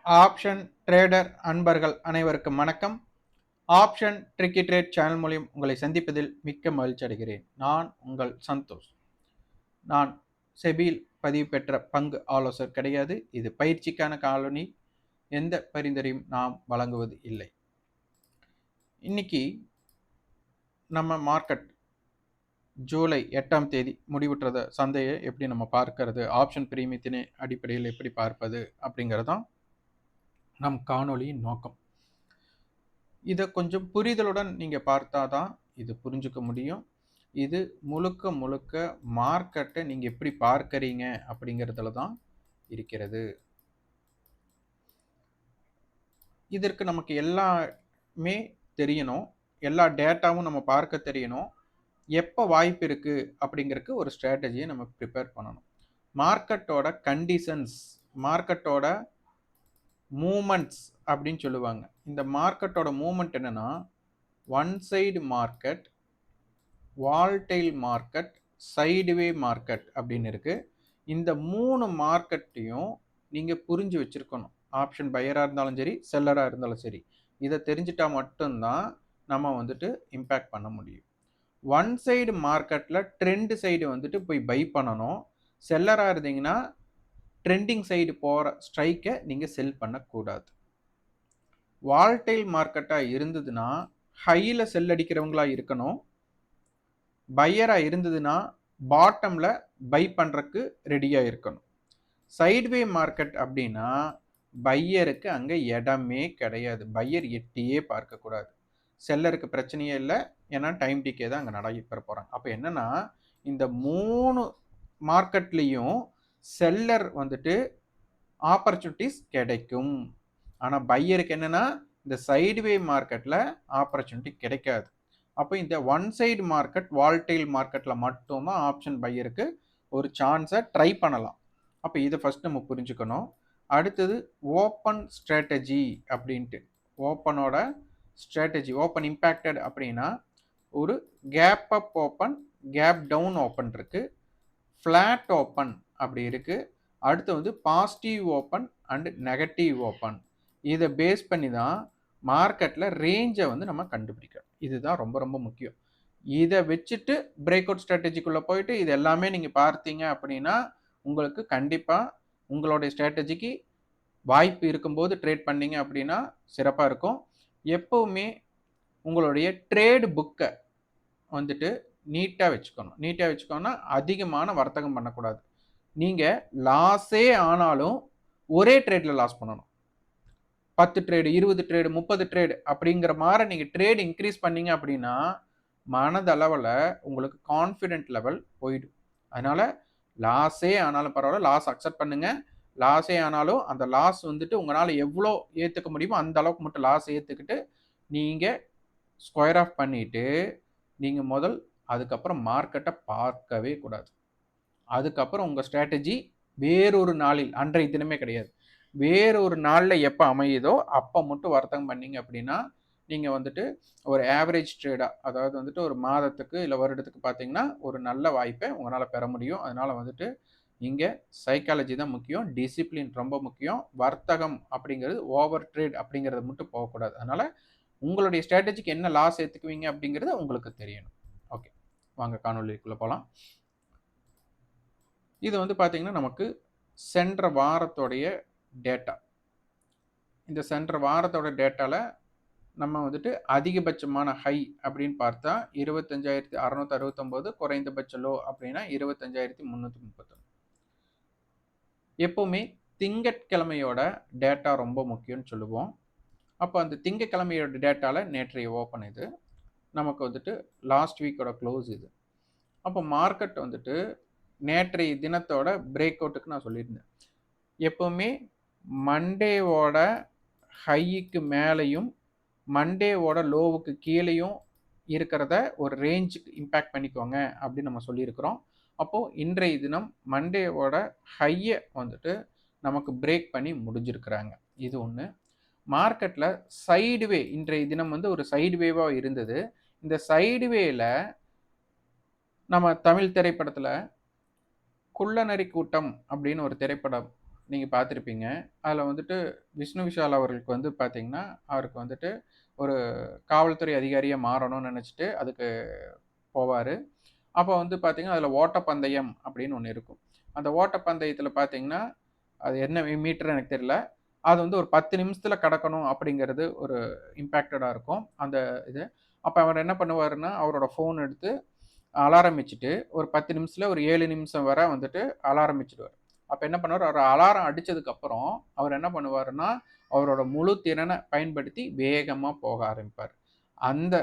Option trader அன்பர்கள் அனைவருக்கும் வணக்கம். ஆப்ஷன் ட்ரிக்கி ட்ரேட் சேனல் மூலியம் உங்களை சந்திப்பதில் மிக்க மகிழ்ச்சி அடைகிறேன். நான் உங்கள் சந்தோஷ். நான் செபியில் பதிவு பெற்ற பங்கு ஆலோசகர் கிடையாது. இது பயிற்சிக்கான காலனி. எந்த பரிந்துரையும் நாம் வழங்குவது இல்லை. இன்னைக்கு நம்ம மார்க்கெட் ஜூலை 8ஆம் தேதி முடிவுற்றத சந்தையை எப்படி நம்ம பார்க்கறது, ஆப்ஷன் பிரீமியத்தினை அடிப்படையில் எப்படி பார்ப்பது அப்படிங்கிறதான் நம் காணொளியின் நோக்கம். இதை கொஞ்சம் புரிதலுடன் நீங்கள் பார்த்தா தான் இது புரிஞ்சுக்க முடியும். இது முழுக்க முழுக்க மார்க்கெட்டை நீங்கள் எப்படி பார்க்கறீங்க அப்படிங்கிறதுல தான் இருக்கிறது. இதற்கு நமக்கு எல்லாமே தெரியணும், எல்லா டேட்டாவும் நம்ம பார்க்க தெரியணும். எப்போ வாய்ப்பு இருக்குது அப்படிங்கிறதுக்கு ஒரு ஸ்ட்ராட்டஜியை நம்ம ப்ரிப்பேர் பண்ணணும். மார்க்கெட்டோட கண்டிஷன்ஸ், மார்க்கெட்டோட மூமெண்ட்ஸ் அப்படின்னு சொல்லுவாங்க. இந்த மார்க்கெட்டோட மூமெண்ட் என்னன்னா, one side market, volatile market, சைடுவே market அப்படின்னு இருக்கு. இந்த 3 மார்க்கெட்டையும் நீங்கள் புரிஞ்சு வச்சிருக்கணும். ஆப்ஷன் பையராக இருந்தாலும் சரி, செல்லராக இருந்தாலும் சரி. இதை தெரிஞ்சிட்டா மட்டும்தான் நம்ம வந்துட்டு இம்பேக்ட் பண்ண முடியும். ஒன் சைடு மார்க்கெட்டில் ட்ரெண்ட் சைடு வந்துட்டு போய் பை பண்ணணும். செல்லராக இருந்தீங்கன்னா ட்ரெண்டிங் சைடு போகிற ஸ்ட்ரைக்கை நீங்கள் செல் பண்ணக்கூடாது. வால்டைல் மார்க்கெட்டாக இருந்ததுன்னா ஹையில் செல் அடிக்கிறவங்களா இருக்கணும். பையராக இருந்ததுன்னா பாட்டமில் பை பண்ணுறக்கு ரெடியாக இருக்கணும். சைட்வே மார்க்கெட் அப்படின்னா பையருக்கு அங்கே இடமே கிடையாது. பையர் எட்டியே பார்க்கக்கூடாது. செல்லருக்கு பிரச்சனையே இல்லை, ஏன்னா டைம் டிக்கே தான் அங்கே நடைபெற போகிறாங்க. அப்போ என்னென்னா, இந்த 3 மார்க்கெட்லேயும் செல்லர் வந்துட்டு ஆப்பர்ச்சுனிட்டிஸ் கிடைக்கும். ஆனால் பையருக்கு என்னென்னா இந்த சைட்வே மார்க்கெட்டில் ஆப்பர்ச்சுனிட்டி கிடைக்காது. அப்போ இந்த ஒன் சைடு மார்க்கெட், வால்டைல் மார்க்கெட்டில் மட்டும்தான் ஆப்ஷன் பையருக்கு ஒரு சான்ஸை ட்ரை பண்ணலாம். அப்போ இதை ஃபஸ்ட் நம்ம புரிஞ்சுக்கணும். அடுத்தது ஓப்பன் ஸ்ட்ராட்டஜி அப்படின்ட்டு. ஓப்பனோட ஸ்ட்ராட்டஜி, ஓப்பன் இம்பேக்டட் அப்படின்னா ஒரு gap up open, gap down open இருக்குது, ஃப்ளாட் ஓப்பன் அப்படி இருக்குது. அடுத்து வந்து positive open and negative open. இதை பேஸ் பண்ணி தான் மார்க்கெட்டில் ரேஞ்சை வந்து நம்ம கண்டுபிடிக்கணும். இதுதான் ரொம்ப ரொம்ப முக்கியம். இதை வச்சுட்டு பிரேக் அவுட் ஸ்ட்ராட்டஜிக்குள்ளே போயிட்டு இது எல்லாமே நீங்கள் பார்த்தீங்க அப்படின்னா உங்களுக்கு கண்டிப்பாக உங்களுடைய ஸ்ட்ராட்டஜிக்கு வாய்ப்பு இருக்கும்போது ட்ரேட் பண்ணீங்க அப்படின்னா சிறப்பாக இருக்கும். எப்போவுமே உங்களுடைய ட்ரேடு புக்கை வந்துட்டு நீட்டாக வச்சுக்கணும். நீட்டாக வச்சுக்கோன்னா அதிகமான வர்த்தகம் பண்ணக்கூடாது. நீங்கள் லாஸே ஆனாலும் ஒரே ட்ரேடில் லாஸ் பண்ணணும். 10 ட்ரேடு, 20 ட்ரேடு, 30 ட்ரேடு அப்படிங்கிற மாதிரி நீங்கள் ட்ரேடு இன்க்ரீஸ் பண்ணீங்க அப்படின்னா மனதளவில் உங்களுக்கு கான்ஃபிடென்ட் லெவல் போயிடும். அதனால் லாஸே ஆனாலும் பரவாயில்ல, லாஸ் அக்செப்ட் பண்ணுங்கள். லாஸே ஆனாலும் அந்த லாஸ் வந்துட்டு உங்களால் எவ்வளோ ஏற்றுக்க முடியுமோ அந்த அளவுக்கு மட்டும் லாஸ் ஏற்றுக்கிட்டு நீங்கள் ஸ்கொயர் ஆஃப் பண்ணிவிட்டு நீங்கள் அதுக்கப்புறம் மார்க்கெட்டை பார்க்கவே கூடாது. அதுக்கப்புறம் உங்கள் ஸ்ட்ராட்டஜி வேறொரு நாளில், அன்றைய தினமே கிடையாது, வேறொரு நாளில் எப்போ அமையுதோ அப்போ மட்டும் வர்த்தகம் பண்ணீங்க அப்படின்னா நீங்கள் வந்துட்டு ஒரு ஆவரேஜ் ட்ரேடாக, அதாவது வந்துட்டு ஒரு மாதத்துக்கு இல்லை வருடத்துக்கு பார்த்தீங்கன்னா ஒரு நல்ல வாய்ப்பை உங்களால் பெற முடியும். அதனால் வந்துட்டு இங்கே சைக்காலஜி தான் முக்கியம், டிசிப்ளின் ரொம்ப முக்கியம். வர்த்தகம் அப்படிங்கிறது ஓவர் ட்ரேட் அப்படிங்கிறது மட்டும் போகக்கூடாது. அதனால் உங்களுடைய ஸ்ட்ராட்டஜிக்கு என்ன லாஸ் ஏற்றுக்குவீங்க அப்படிங்கிறது உங்களுக்கு தெரியணும். ஓகே, வாங்க காணொலிக்குள்ளே போகலாம். இது வந்து பார்த்தீங்கன்னா நமக்கு சென்ற வாரத்தோடைய டேட்டா. இந்த சென்ற வாரத்தோட டேட்டாவில் நம்ம வந்துட்டு அதிகபட்சமான ஹை அப்படின்னு பார்த்தா 25,669, குறைந்தபட்ச லோ அப்படின்னா 25,331. எப்போவுமே திங்கட்கிழமையோட டேட்டா ரொம்ப முக்கியம்னு சொல்லுவோம். அப்போ அந்த திங்கட்கிழமையோட டேட்டாவில் நேற்றைய ஓப்பன் இது, நமக்கு வந்துட்டு லாஸ்ட் வீக்கோட க்ளோஸ் இது. அப்போ மார்க்கெட் வந்துட்டு நேற்றைய தினத்தோட பிரேக் அவுட்டுக்கு நான் சொல்லியிருந்தேன். எப்போவுமே மண்டேவோட ஹைக்கு மேலேயும் மண்டேவோட லோவுக்கு கீழேயும் இருக்கிறத ஒரு ரேஞ்சுக்கு இம்பேக்ட் பண்ணிக்கோங்க அப்படின்னு நம்ம சொல்லியிருக்கிறோம். அப்போது இன்றைய தினம் மண்டேவோட ஹையை வந்துட்டு நமக்கு பிரேக் பண்ணி முடிஞ்சிருக்கிறாங்க. இது ஒன்று. மார்க்கெட்டில் சைடுவே, இன்றைய தினம் வந்து ஒரு சைடுவேவாக இருந்தது. இந்த சைடுவேல நம்ம தமிழ் திரைப்படத்தில் குள்ளநரி கூட்டம் அப்படின்னு ஒரு திரைப்படம் நீங்க பார்த்திருப்பீங்க. அதில வந்துட்டு விஷ்ணு விஷால் அவர்களுக்கு வந்து பார்த்தீங்கன்னா, அவருக்கு வந்துட்டு ஒரு காவல்துறை அதிகாரியா மாறணும்னு நெனச்சுட்டு அதுக்கு போவாரு. அப்ப வந்து பார்த்தீங்கன்னா, அதில ஓட்டப்பந்தயம் அப்படின்னு ஒண்ணு இருக்கும். அந்த ஓட்டப்பந்தயத்தில பார்த்தீங்கன்னா, அது என்ன மீட்டர்ன்னு எனக்கு தெரியல. அது வந்து ஒரு 10 நிமிஷத்தில கடக்கணும் அப்படிங்கிறது ஒரு இம்பேக்டடா இருக்கும். அந்த இது. அப்ப அவர் என்ன பண்ணுவாருன்னா, அவரோட ஃபோன் எடுத்து அலாரம் வச்சுட்டு, ஒரு 10 நிமிஷத்துல ஒரு 7 நிமிஷம் வர வந்துட்டு அலாரம் வச்சுடுவாரு. அப்ப என்ன பண்ணுவாரு, அவர் அலாரம் அடிச்சதுக்கப்புறம், அவர் என்ன பண்ணுவாருன்னா, அவரோட முழு திறன பயன்படுத்தி வேகமா போக ஆரம்பிப்பாரு. அந்த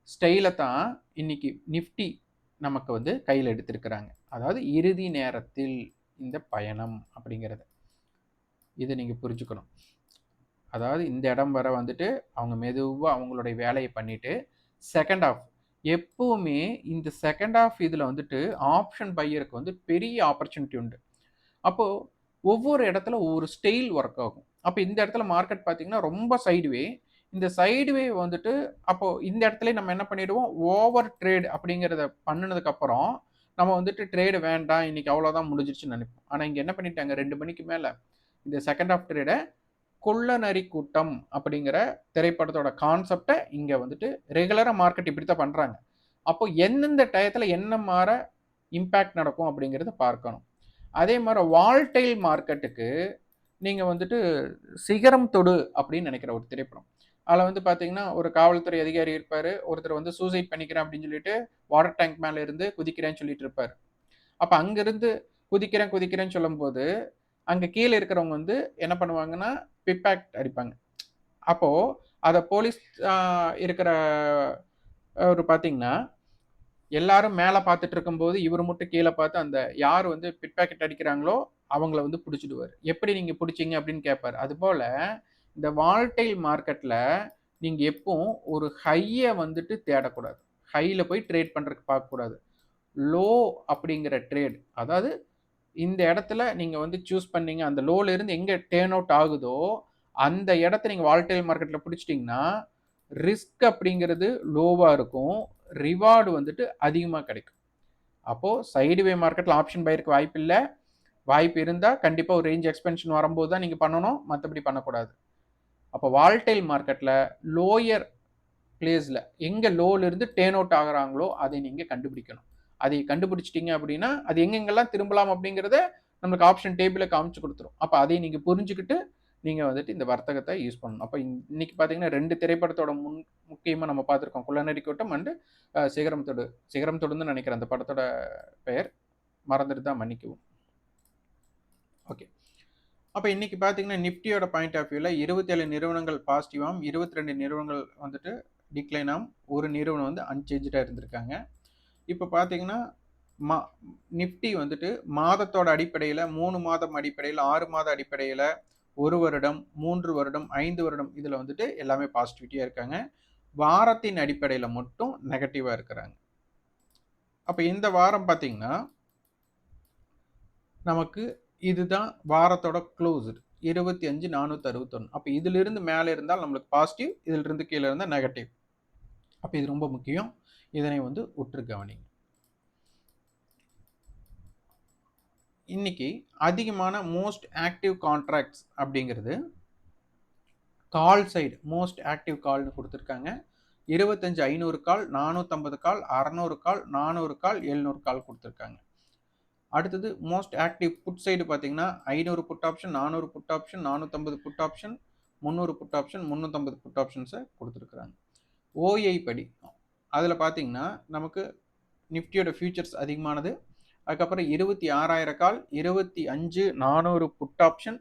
ஸ்டைல தான் இன்னைக்கு நிஃப்டி நமக்கு வந்து கையில எடுத்திருக்கிறாங்க. அதாவது இறுதி நேரத்தில் இந்த பயணம் அப்படிங்கிறது. இத நீங்க புரிஞ்சுக்கணும். அதாவது இந்த இடம் வர வந்துட்டு, அவங்க மெதுவா அவங்களுடைய வேலைய பண்ணிட்டு, செகண்ட் ஹால்ஃப் எப்பவுமே இந்த செகண்ட் ஹால்ஃப் இதுல வந்துட்டு ஆப்ஷன் பையருக்கு வந்து பெரிய ஆப்பர்ச்சுனிட்டி உண்டு. அப்போ ஒவ்வொரு இடத்துல ஒவ்வொரு ஸ்டைல் ஒர்க் ஆகும். அப்ப இந்த இடத்துல மார்க்கெட் பார்த்தீங்கன்னா, ரொம்ப சைட்வே. இந்த சைட்வே வந்துட்டு அப்போ இந்த இடத்துலயே நம்ம என்ன பண்ணிடுவோம், ஓவர் ட்ரேட் அப்படிங்கிறத பண்ணுனதுக்கு அப்புறம், நம்ம வந்துட்டு ட்ரேட் வேண்டாம், இன்னைக்கு அவ்வளோதான் முடிஞ்சிருச்சுன்னு நெனைப்போம். ஆனா இங்க என்ன பண்ணிட்டாங்க 2 மணிக்கு மேல, இந்த செகண்ட் ஹால்ஃப் ட்ரேட கொள்ளநரி கூட்டம் அப்படிங்கிற திரைப்படத்தோட கான்செப்ட்ட இங்க வந்துட்டு ரெகுலரா மார்க்கெட் இப்படித்தான் பண்றாங்க. அப்போ எந்தெந்த டயத்துல என்ன மாற இம்பாக்ட் நடக்கும் அப்படிங்கிறத பார்க்கணும். அதே மாரி வால்டைல் மார்க்கெட்டுக்கு நீங்க வந்துட்டு சிகரம் தொடு அப்படின்னு நெனைக்கிற ஒரு திரைப்படம். அதுல வந்து பார்த்தீங்கன்னா, ஒரு காவல்துறை அதிகாரி இருப்பாரு. ஒருத்தர் வந்து சூசைட் பண்ணிக்கிறேன் அப்படின்னு சொல்லிட்டு, வாட்டர் டேங்க் மேல இருந்து குதிக்கிறேன்னு சொல்லிட்டு இருப்பாரு. அப்ப அங்கிருந்து குதிக்கிறேன், குதிக்கிறேன்னு சொல்லும்போது, அங்க கீழ இருக்கிறவங்க வந்து என்ன பண்ணுவாங்கன்னா, பிப்பாக்ட் அடிப்பாங்க. அப்போ அத போலீஸ் அ இருக்கிற பார்த்தீங்கன்னா, எல்லாரும் மேல பார்த்துட்டு இருக்கும்போது, இவரு மட்டும் கீழ பார்த்து அந்த யார் வந்து பிட் பாக்கெட் அடிக்கிறாங்களோ, அவங்கள வந்து புடிச்சுடுவாரு. "எப்படி நீங்க புடிச்சீங்க?" அப்படின்னு கேட்பாரு. அதுபோல இந்த வாலடைல் மார்க்கெட்ல நீங்க எப்பவும் ஒரு ஹைய வந்துட்டு தேடக்கூடாது. ஹைல போய் ட்ரேட் பண்றதுக்கு பார்க்கக்கூடாது. லோ அப்படிங்கிற ட்ரேட் அதாவது இந்த இடத்துல நீங்க வந்து சூஸ் பண்ணீங்க. அந்த லோல இருந்து எங்க டர்ன் அவுட் ஆகுதோ, அந்த இடத்த நீங்க வாலடைல் மார்க்கெட்ல பிடிச்சிட்டீங்கன்னா, ரிஸ்க் அப்படிங்கிறது லோவா இருக்கும். ரிவார்ட் வந்துட்டு அதிகமா கிடைக்கும். அப்போ சைட்வே மார்க்கெட்ல ஆப்ஷன் பையருக்கு வாய்ப்பு இல்ல. வாய்ப்பு இருந்தா கண்டிப்பா ஒரு ரேஞ்ச் எக்ஸ்பென்ஷன் வரும்போது தான் நீங்க பண்ணணும். மத்தபடி பண்ணக்கூடாது. அப்போ வாலடைல் மார்க்கெட்ல லோயர் பிளேஸ்ல எங்க லோல இருந்து டர்ன் அவுட் ஆகுறாங்களோ, அதை நீங்க கண்டுபிடிக்கணும். அதை கண்டுபிடிச்சிட்டீங்க அப்படின்னா, அது எங்கெங்கெல்லாம் திரும்பலாம் அப்படிங்கிறத நமக்கு ஆப்ஷன் டேபிள்ல காமிச்சு குடுத்துரும். அப்ப அதை நீங்க புரிஞ்சுகிட்டு, நீங்க வந்துட்டு இந்த வர்த்தகத்த யூஸ் பண்ணணும். அப்ப இன்னைக்கு பார்த்தீங்கன்னா 2 திரைப்படத்தோட முக்கியமா நம்ம பார்த்திருக்கோம். குள்ளநரி கூட்டம் அண்ட் சிகரம் தொடு. சிகரம் தொடுன்னு தான் நெனைக்கிறேன் அந்த படத்தோட பெயர். மறந்துருந்தா மன்னிக்கவும். ஓகே. அப்ப இன்னைக்கு பார்த்தீங்கன்னா, நிஃப்டியோட பாயிண்ட் ஆஃப் வியூல 27 நிறுவனங்கள் பாசிட்டிவாவும், 22 நிறுவனங்கள் வந்துட்டு டிக்ளைனாவும், ஒரு நிறுவனம் வந்து அன்சேஞ்ச்டா இருந்திருக்காங்க. இப்ப பார்த்தீங்கன்னா, மா நிஃப்டி வந்துட்டு மாதத்தோட அடிப்படையில 3 மாதம் அடிப்படையில, 6 மாத அடிப்படையில, 1 வருடம், 3 வருடம், 5 வருடம் இதுல வந்துட்டு எல்லாமே பாசிட்டிவிட்டியா இருக்காங்க. வாரத்தின் அடிப்படையில மட்டும் நெகட்டிவா இருக்கிறாங்க. அப்ப இந்த வாரம் பார்த்தீங்கன்னா, நமக்கு இதுதான் வாரத்தோட க்ளோஸ்டு 25,461. அப்ப இதிலிருந்து மேல இருந்தால் நம்மளுக்கு பாசிட்டிவ், இதிலிருந்து கீழ இருந்தா நெகட்டிவ். அப்ப இது ரொம்ப முக்கியம். இதனை வந்து உற்று கவனிங்க. இன்னைக்கு அதிகமான மோஸ்ட் ஆக்டிவ் கான்ட்ராக்ட்ஸ் அப்படிங்கிறது கால் சைடு மோஸ்ட் ஆக்டிவ் கால்னு கொடுத்துருக்காங்க. 25,500 கால், 450 கால், 600 கால், 400 கால், 700 கால் கொடுத்துருக்காங்க. அடுத்தது மோஸ்ட் ஆக்டிவ் புட் சைடு பார்த்தீங்கன்னா 500 put option, 400 put option, 450 put option, 300 put option, 350 put ஆப்ஷன்ஸை கொடுத்துருக்குறாங்க. ஓஐ படி அதில் பார்த்தீங்கன்னா நமக்கு நிஃப்டியோட ஃபியூச்சர்ஸ் அதிகமானது. அதுக்கப்புறம் 26,000 கால், 25,400 புட் ஆப்ஷன்,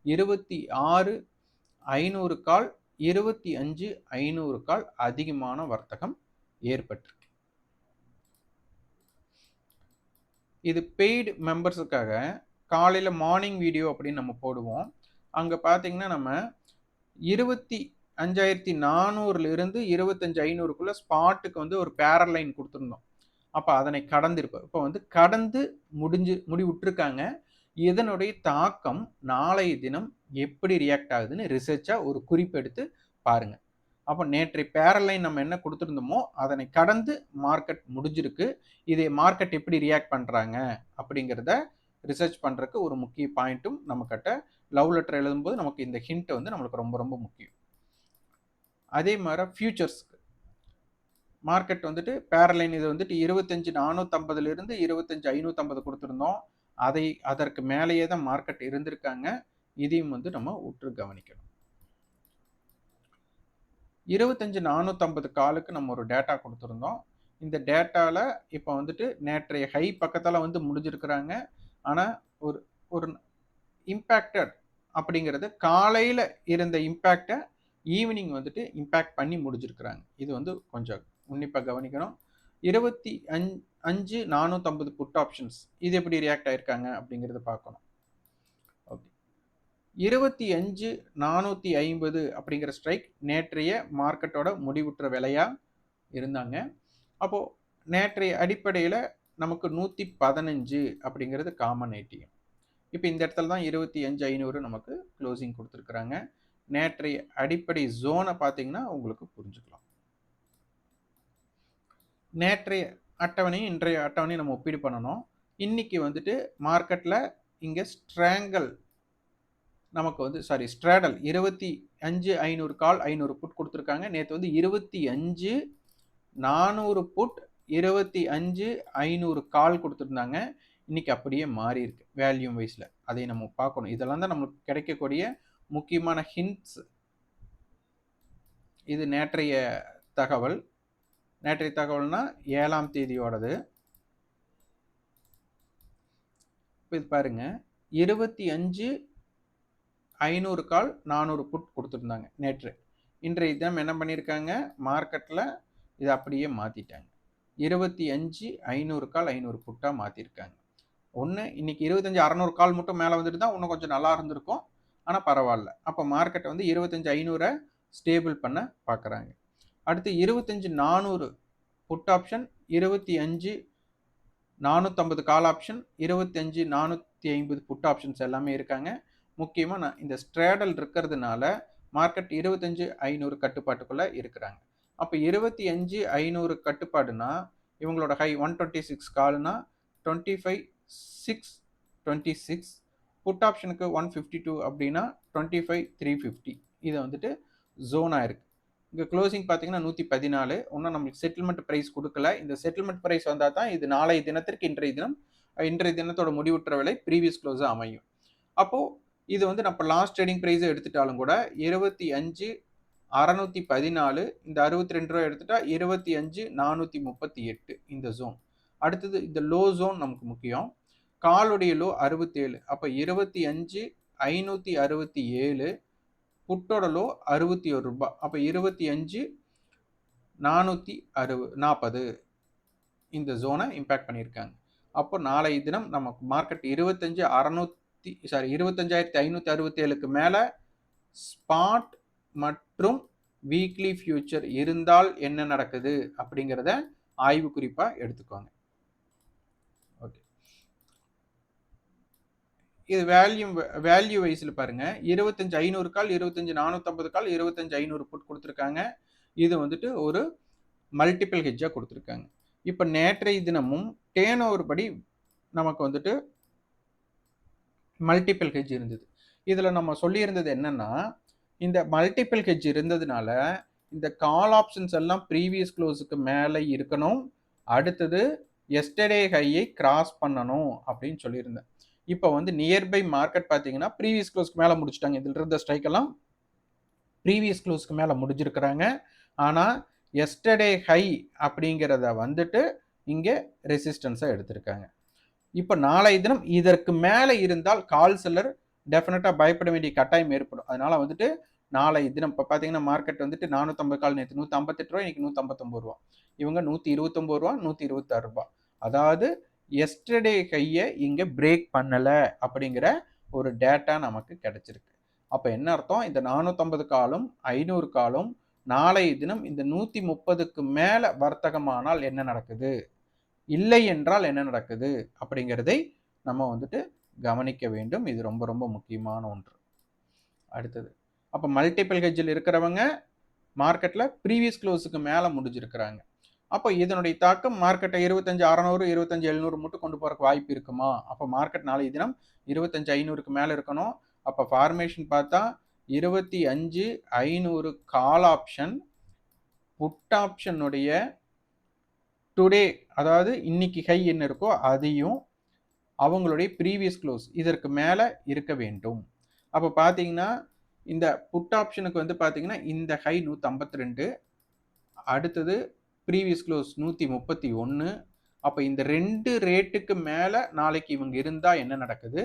26,500 கால், 25,500 கால் அதிகமான வர்த்தகம் ஏற்பட்டிருக்கு. இது பெய்டு மெம்பர்ஸுக்காக காலையில மார்னிங் வீடியோ அப்படின்னு நம்ம போடுவோம். அங்க பார்த்தீங்கன்னா, நம்ம 25,400ல இருந்து 25,500க்குள்ள ஸ்பாட்டுக்கு வந்து ஒரு பேரல் லைன் குடுத்திருந்தோம். அப்ப அதனை கடந்திருப்போம். இப்ப வந்து கடந்து முடிவுற்றிருக்காங்க. இதனுடைய தாக்கம் நாளைய தினம் எப்படி ரியாக்ட் ஆகுதுன்னு ரிசர்ச்சா ஒரு குறிப்பெடுத்து பாருங்க. அப்ப நேற்றைய பேரல் லைன் நம்ம என்ன குடுத்திருந்தோமோ, அதனை கடந்து மார்க்கெட் முடிஞ்சிருக்கு. இதை மார்க்கெட் எப்படி ரியாக்ட் பண்றாங்க அப்படிங்கிறத ரிசர்ச் பண்றதுக்கு ஒரு முக்கிய பாயிண்ட்டும் நம்மகிட்ட லவ் லெட்டர் எழுதும்போது நமக்கு இந்த ஹிண்ட் வந்து நம்மளுக்கு ரொம்ப ரொம்ப முக்கியம். அதே மாதிரி ஃபியூச்சர்ஸ்க்கு மார்க்கெட் வந்துட்டு பேரலைன் இது வந்துட்டு 25,450 இருந்து 25,550 கொடுத்துருந்தோம். அதற்கு மேலேயே தான் மார்க்கெட் இருந்திருக்காங்க. இதையும் வந்து நம்ம உற்று கவனிக்கணும். 25,450 காலுக்கு நம்ம ஒரு டேட்டா கொடுத்துருந்தோம். இந்த டேட்டால இப்போ வந்துட்டு நேற்றைய ஹை பக்கத்தால வந்து முடிஞ்சிருக்கிறாங்க. ஆனால் ஒரு ஒரு இம்பேக்டட் அப்படிங்கிறது காலையில் இருந்த இம்பேக்டை ஈவினிங் வந்துட்டு இம்பேக்ட் பண்ணி முடிஞ்சிருக்கிறாங்க. இது வந்து கொஞ்சம் உன்னிப்பாக கவனிக்கணும். 25,450 புட் ஆப்ஷன்ஸ் இது எப்படி ரியாக்ட் ஆயிருக்காங்க அப்படிங்கிறத பார்க்கணும். ஓகே, 25,450 அப்படிங்கிற ஸ்ட்ரைக் நேற்றைய மார்க்கெட்டோட முடிவுற்ற விலையா இருந்தாங்க. அப்போ நேற்றைய அடிப்படையில் நமக்கு 115 அப்படிங்கிறது காமன் ஏடிஎம். இப்போ இந்த இடத்துல தான் 25,500 நமக்கு க்ளோசிங் கொடுத்துருக்குறாங்க. நேற்றைய அடிப்படை ஜோனை பார்த்தீங்கன்னா உங்களுக்கு புரிஞ்சுக்கலாம். நேற்றைய அட்டவணையும் இன்றைய அட்டவணையும் நம்ம ஒப்பீடு பண்ணணும். இன்னைக்கு வந்துட்டு மார்க்கெட்டில் இங்கே ஸ்ட்ராங்கல் நமக்கு வந்து ஸ்ட்ராடல் 25,500 கால் 500 புட் கொடுத்துருக்காங்க. நேற்று வந்து 25,400 புட் 25,500 கால் கொடுத்துருந்தாங்க. இன்னைக்கு அப்படியே மாறி இருக்கு வேல்யூம் வைஸில். அதை நம்ம பார்க்கணும். இதெல்லாம் தான் நமக்கு கிடைக்கக்கூடிய முக்கியமான ஹிண்ட்ஸ். இது நேற்றைய தகவல். நேற்றைய தகவல்னா 7ஆம் தேதியோடது. இப்போ இது பாருங்க, 25,500 கால் 400 புட் கொடுத்துருந்தாங்க நேற்று. இன்றைய தினம் என்ன பண்ணியிருக்காங்க, மார்க்கெட்டில் இதை அப்படியே மாற்றிட்டாங்க. 25,500 கால் 500 புட்டாக மாற்றிருக்காங்க. ஒன்று இன்னைக்கு 25,600 கால் மட்டும் மேலே வந்துட்டு தான் இன்னும் கொஞ்சம் நல்லா இருந்திருக்கும். ஆனால் பரவாயில்ல. அப்போ மார்க்கெட்டை வந்து 25,500 ஸ்டேபிள் பண்ண பார்க்குறாங்க. அடுத்து 25,400 put option, 25,450 call option, 25,450 put options எல்லாமே இருக்காங்க. முக்கியமாக நான் இந்த ஸ்ட்ராடல் இருக்கிறதுனால மார்க்கெட் 25,500 கட்டுப்பாட்டுக்குள்ளே இருக்கிறாங்க. அப்போ 25,500 கட்டுப்பாடுனா இவங்களோட ஹை 126 கால்னா 25,626, புட் ஆப்ஷனுக்கு 152 அப்படின்னா 25,350. இதை வந்துட்டு ஜோனாக இருக்குது. இங்கே க்ளோசிங் பார்த்தீங்கன்னா 114. இன்னும் நம்மளுக்கு செட்டில்மெண்ட் ப்ரைஸ் கொடுக்கல. இந்த செட்டில்மெண்ட் ப்ரைஸ் வந்தால் தான் இது நாளைய தினத்திற்கு இன்றைய தினத்தோட முடிவுற்ற விலை ப்ரீவியஸ் க்ளோஸாக அமையும். அப்போது இது வந்து நம்ம லாஸ்ட் ட்ரேடிங் ப்ரைஸை எடுத்துட்டாலும் கூட 25,614, இந்த 62 ரூபா எடுத்துட்டா 25,438 இந்த ஜோன். அடுத்தது இந்த லோ ஜோன் நமக்கு முக்கியம். காலுடைய லோ 67. அப்போ 25,567, புட்டோட லோ 61 ரூபாய். அப்போ 25,440 இந்த ஜோனை இம்பேக்ட் பண்ணியிருக்காங்க. அப்போ நாளைய தினம் நமக்கு மார்க்கெட் 25,567க்கு மேலே ஸ்பாட் மற்றும் வீக்லி ஃபியூச்சர் இருந்தால் என்ன நடக்குது அப்படிங்கிறத ஆய்வு குறிப்பாக எடுத்துக்கோங்க. ஓகே, இது வேல்யூ வைஸில் பாருங்க, 25,500 கால், 25,450 கால், 25,500 புட் கொடுத்துருக்காங்க. இது வந்துட்டு ஒரு மல்டிபிள் ஹெட்ஜாக கொடுத்துருக்காங்க. இப்போ நேற்றைய தினமும் டேர்ன் ஓவர் படி நமக்கு வந்துட்டு மல்டிபிள் ஹெட்ஜ் இருந்தது. இதில் நம்ம சொல்லியிருந்தது என்னன்னா, இந்த மல்டிபிள் ஹெட்ஜ் இருந்ததுனால இந்த கால் ஆப்ஷன்ஸ் எல்லாம் ப்ரீவியஸ் க்ளோஸுக்கு மேலே இருக்கணும், அடுத்தது எஸ்டர்டே ஹையை கிராஸ் பண்ணணும் அப்படின்னு சொல்லியிருந்தேன். இப்போ வந்து நியர்பை மார்க்கெட் பார்த்தீங்கன்னா ப்ரீவியஸ் க்ளோஸ்க்கு மேலே முடிச்சுட்டாங்க. இதில் இருந்த ஸ்ட்ரைக் எல்லாம் ப்ரீவியஸ் க்ளோஸ்க்கு மேலே முடிஞ்சிருக்கிறாங்க. ஆனால் எஸ்டர்டே ஹை அப்படிங்கிறத வந்துட்டு இங்கே ரெசிஸ்டன்ஸை எடுத்திருக்காங்க. இப்போ நாளைய தினம் இதற்கு மேலே இருந்தால் கால் செல்லர் டெஃபினட்டாக பயப்பட வேண்டிய கட்டாயம் ஏற்படும். அதனால வந்துட்டு நாளைய தினம் இப்போ பார்த்தீங்கன்னா மார்க்கெட் வந்துட்டு 450 கால், நேற்று 158 ரூபா, இன்னைக்கு 159 ரூபா. இவங்க 129 ரூபா, 126 ரூபா. அதாவது எஸ்டர்டே ஹையை இங்கே பிரேக் பண்ணலை அப்படிங்கிற ஒரு டேட்டா நமக்கு கிடைச்சிருக்கு. அப்போ என்ன அர்த்தம், இந்த 450 காலும் 500 காலும் நாளைய தினம் இந்த 130க்கு மேலே வர்த்தகமானால் என்ன நடக்குது, இல்லை என்றால் என்ன நடக்குது அப்படிங்கிறதை நம்ம வந்துட்டு கவனிக்க வேண்டும். இது ரொம்ப ரொம்ப முக்கியமான ஒன்று. அடுத்தது, அப்போ மல்டிபிள் ஹெட்ஜில் இருக்கிறவங்க மார்க்கெட்டில் ப்ரீவியஸ் க்ளோஸுக்கு மேலே முடிஞ்சிருக்கிறாங்க. அப்போ இதனுடைய தாக்கம் மார்க்கெட்டை 25,600, 25,700 மட்டும் கொண்டு போகிறக்கு வாய்ப்பு இருக்குமா? அப்போ மார்க்கெட் நாளைய தினம் 25,500க்கு மேலே இருக்கணும். அப்போ ஃபார்மேஷன் பார்த்தா 25,500 கால் ஆப்ஷன் புட் ஆப்ஷனுடைய டுடே, அதாவது இன்னைக்கு ஹை என்ன இருக்கோ அதையும் அவங்களுடைய ப்ரீவியஸ் க்ளோஸ் இதற்கு மேலே இருக்க வேண்டும். அப்போ பார்த்தீங்கன்னா இந்த புட் ஆப்ஷனுக்கு வந்து பார்த்தீங்கன்னா இந்த ஹை 152, அடுத்தது ப்ரீவியஸ் க்ளோஸ் 131. அப்போ இந்த 2 ரேட்டுக்கு மேலே நாளைக்கு இவங்க இருந்தால் என்ன நடக்குது,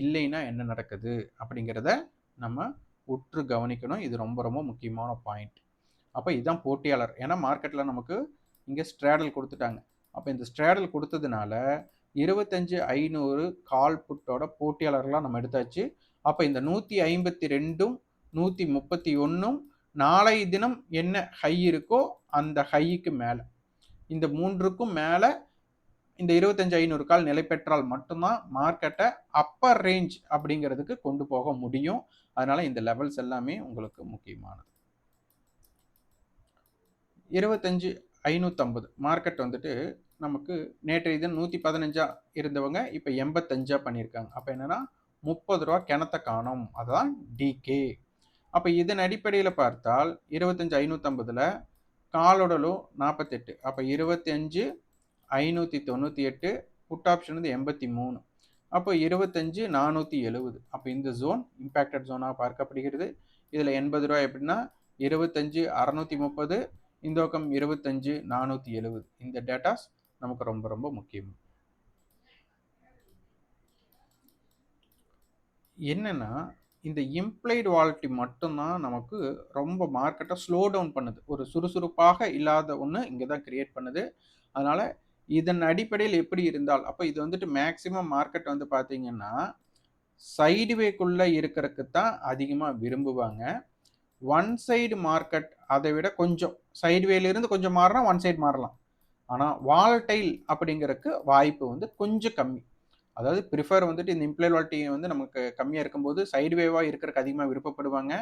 இல்லைன்னா என்ன நடக்குது அப்படிங்கிறத நம்ம உற்று கவனிக்கணும். இது ரொம்ப ரொம்ப முக்கியமான பாயிண்ட். அப்போ இதுதான் போட்டியாளர். ஏன்னா மார்க்கெட்டில் நமக்கு இங்கே ஸ்ட்ராடல் கொடுத்துட்டாங்க. அப்போ இந்த ஸ்ட்ராடல் கொடுத்ததுனால 25,500 கால் புட்டோட போட்டியாளர்களாக நம்ம எடுத்தாச்சு. அப்போ இந்த 152ம் 131ம் நாளைய தினம் என்ன ஹை இருக்கோ அந்த ஹைக்கு மேலே, இந்த மூன்றுக்கும் மேலே இந்த 25,500 கால் நிலை பெற்றால் மட்டும்தான் மார்க்கெட்டை அப்பர் ரேஞ்ச் அப்படிங்கிறதுக்கு கொண்டு போக முடியும். அதனால இந்த லெவல்ஸ் எல்லாமே உங்களுக்கு முக்கியமானது. 25,550 மார்க்கெட் வந்துட்டு நமக்கு நேற்றைய தினம் 115 இருந்தவங்க இப்போ 85 பண்ணியிருக்காங்க. அப்போ என்னன்னா 30 ரூபா கிணத்த காணும், அதுதான் டிகே. அப்போ இதன் அடிப்படையில் பார்த்தால் 25,550ல் காலோட லோ 48, அப்போ 25,598, புட் ஆப்ஷன் வந்து 83, அப்போ 25,470. அப்போ இந்த ஜோன் இம்பேக்டட் ஜோனாக பார்க்கப்படுகிறது. இதில் 80 ரூபா எப்படின்னா 25,630, இந்த பக்கம் 25,470. இந்த டேட்டாஸ் நமக்கு ரொம்ப ரொம்ப முக்கியம். என்னன்னா இந்த இம்ப்ளைடு வாலிட்டி மட்டும்தான் நமக்கு ரொம்ப மார்க்கெட்டை ஸ்லோ டவுன் பண்ணுது. ஒரு சுறுசுறுப்பாக இல்லாத ஒன்று இங்கே தான் கிரியேட் பண்ணுது. அதனால் இதன் அடிப்படையில் எப்படி இருந்தால், அப்போ இது வந்துட்டு மேக்சிமம் மார்க்கெட் வந்து பார்த்தீங்கன்னா சைடுவேக்குள்ளே இருக்கிறதுக்கு தான் அதிகமாக விரும்புவாங்க. ஒன் சைடு மார்க்கெட் அதை விட கொஞ்சம் சைடுவேலிருந்து கொஞ்சம் மாறினா ஒன் சைடு மாறலாம். ஆனால் வாலடைல் அப்படிங்கிறதுக்கு வாய்ப்பு வந்து கொஞ்சம் கம்மி. அதாவது ப்ரிஃபர் வந்துட்டு இந்த இம்ப்ளைட் வாலிட்டி வந்து நமக்கு கம்மியாக இருக்கும்போது சைடுவேவாக இருக்கிறதுக்கு அதிகமாக விருப்பப்படுவாங்க.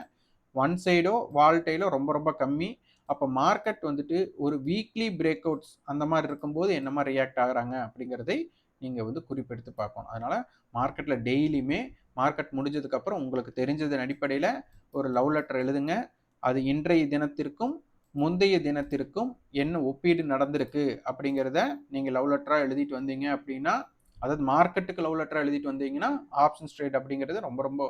ஒன் சைடோ வால்டைலோ ரொம்ப ரொம்ப கம்மி. அப்போ மார்க்கெட் வந்துட்டு ஒரு வீக்லி பிரேக் அவுட்ஸ் அந்த மாதிரி இருக்கும்போது என்ன மாதிரி ரியாக்ட் ஆகுறாங்க அப்படிங்கிறதை நீங்கள் வந்து குறிப்பெடுத்து பார்க்கணும். அதனால் மார்க்கெட்டில் டெய்லியுமே மார்க்கெட் முடிஞ்சதுக்கப்புறம் உங்களுக்கு தெரிஞ்சதன் அடிப்படையில் ஒரு லவ் லெட்டர் எழுதுங்க. அது இன்றைய தினத்திற்கும் முந்தைய தினத்திற்கும் என்ன ஒப்பீடு நடந்திருக்கு அப்படிங்கிறத நீங்கள் லவ் லெட்டராக எழுதிட்டு வந்தீங்க அப்படின்னா, அதாவது மார்க்கெட்டுக்கு லவ் லெட்டராக எழுதிட்டு வந்தீங்கன்னா ஆப்ஷன்ஸ் ட்ரேட் அப்படிங்கிறது ரொம்ப ரொம்ப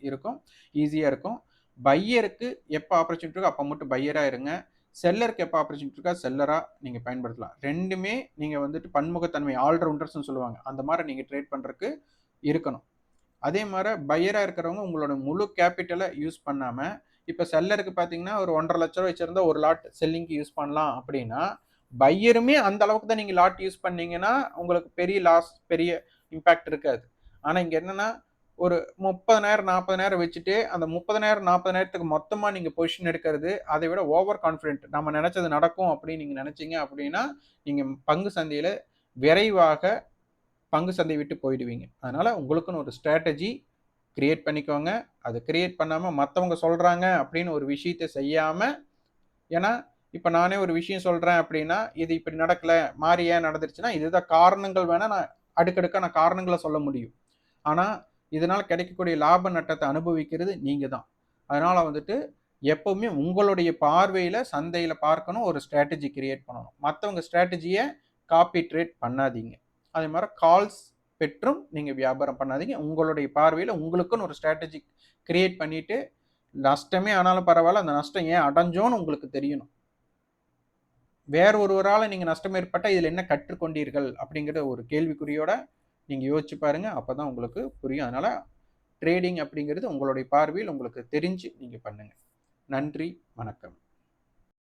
இருக்கும், ஈஸியாக இருக்கும். பையருக்கு எப்போ ஆப்பர்ச்சுனிட்டி இருக்கோ அப்போ மட்டும் பையராக இருங்க. செல்லருக்கு எப்போ ஆப்பர்ச்சுனிட்டி இருக்கோ செல்லராக நீங்கள் பயன்படுத்தலாம். ரெண்டுமே நீங்கள் வந்துட்டு பன்முகத்தன்மை ஆல்ரவுண்டர்ஸ்னு சொல்லுவாங்க, அந்த மாதிரி நீங்கள் ட்ரேட் பண்ணுறதுக்கு இருக்கணும். அதே மாதிரி பையராக இருக்கிறவங்க உங்களோட முழு கேபிட்டலை யூஸ் பண்ணாமல், இப்போ செல்லருக்கு பார்த்தீங்கன்னா ஒரு 1,50,000 ரூபா வச்சுருந்தா ஒரு லாட் செல்லிங்க்கு யூஸ் பண்ணலாம் அப்படின்னா, பையருமே அந்த அளவுக்கு தான் நீங்கள் லாட் யூஸ் பண்ணீங்கன்னா உங்களுக்கு பெரிய லாஸ், பெரிய இம்பேக்ட் இருக்காது. ஆனால் இங்கே என்னென்னா ஒரு 30,000 40,000 வச்சுட்டு அந்த 30,000 40,000த்துக்கு மொத்தமாக நீங்கள் பொசிஷன் எடுக்கிறது அதை விட ஓவர் கான்ஃபிடென்ட், நம்ம நினச்சது நடக்கும் அப்படின்னு நீங்கள் நினச்சிங்க அப்படின்னா நீங்கள் பங்கு சந்தையில் விரைவாக பங்கு சந்தை விட்டு போயிடுவீங்க. அதனால் உங்களுக்குன்னு ஒரு ஸ்ட்ராட்டஜி கிரியேட் பண்ணிக்கோங்க. அது கிரியேட் பண்ணாமல் மற்றவங்க சொல்கிறாங்க அப்படின்னு ஒரு விஷயத்தை செய்யாமல், ஏன்னா இப்போ நானே ஒரு விஷயம் சொல்கிறேன் அப்படின்னா இது இப்படி நடக்கலை, மாறி ஏன் நடந்துருச்சுன்னா இதுதான் காரணங்கள் வேணால் நான் அடுக்கடுக்க நான் காரணங்களை சொல்ல முடியும். ஆனால் இதனால் கிடைக்கக்கூடிய லாப நட்டத்தை அனுபவிக்கிறது நீங்கள் தான். அதனால் வந்துட்டு எப்போவுமே உங்களுடைய பார்வையில் சந்தையில் பார்க்கணும், ஒரு ஸ்ட்ராட்டஜி கிரியேட் பண்ணணும். மற்றவங்க ஸ்ட்ராட்டஜியை காப்பி ட்ரேட் பண்ணாதீங்க. அதே மாதிரி கால்ஸ் பெற்றும் நீங்கள் வியாபாரம் பண்ணாதீங்க. உங்களுடைய பார்வையில் உங்களுக்குன்னு ஒரு ஸ்ட்ராட்டஜி கிரியேட் பண்ணிவிட்டு நஷ்டமே ஆனாலும் பரவாயில்ல, அந்த நஷ்டம் ஏன் அடைஞ்சோன்னு உங்களுக்கு தெரியணும். வேற ஒருவரால் நீங்கள் நஷ்டம் ஏற்பட்டால் இதில் என்ன கற்றுக்கொண்டீர்கள் அப்படிங்கிற ஒரு கேள்விக்குறியோட நீங்கள் யோசிச்சு பாருங்கள். அப்போ தான் உங்களுக்கு புரியும். அதனால் ட்ரேடிங் அப்படிங்கிறது உங்களுடைய பார்வையில் உங்களுக்கு தெரிஞ்சு நீங்கள் பண்ணுங்கள். நன்றி, வணக்கம்.